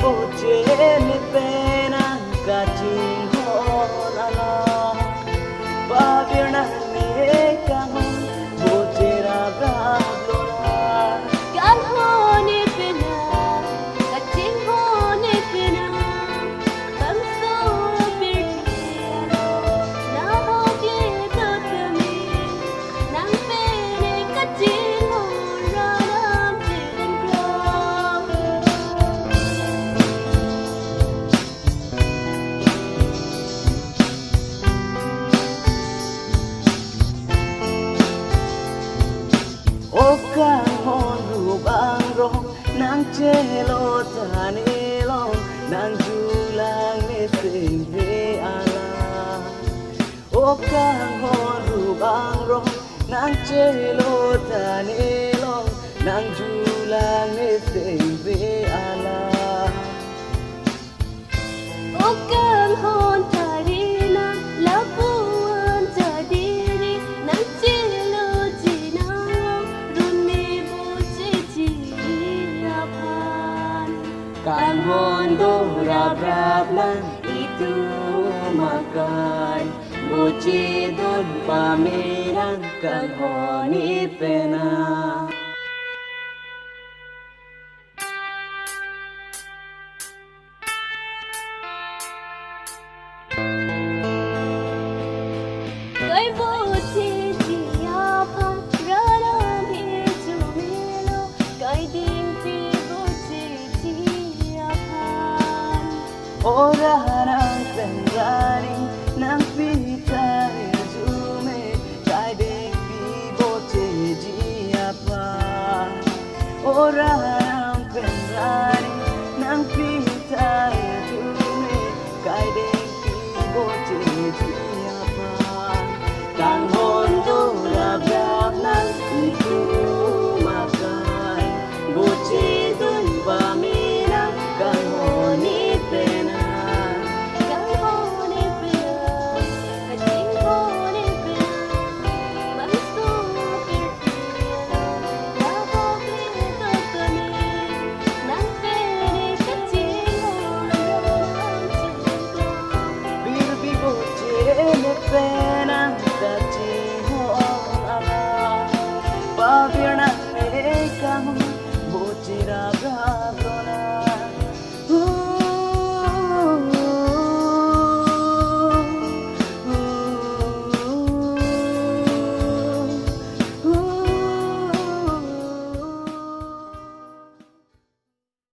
Boche ni pena kacing hon ala Pabirna ni kahon boche raga blora Kan honi pina kacing honi pina Kam so birthday na hoge totami nang pene kacing hon ranam tin pro Oka hon rubang rong nang chelo tani long nang julang ni sing he ala Oka hon rubang rong nang chelo tani long nang julang ni sing he ala Okang hon tarina labuan jadiri nang chilo jinang runi boche jiapan Kan hon do rab rab lang itu makan Boche don pameran kan hon ipena Kai boche jiapan ranam he chumelo kai ding pi boche jiapan Ora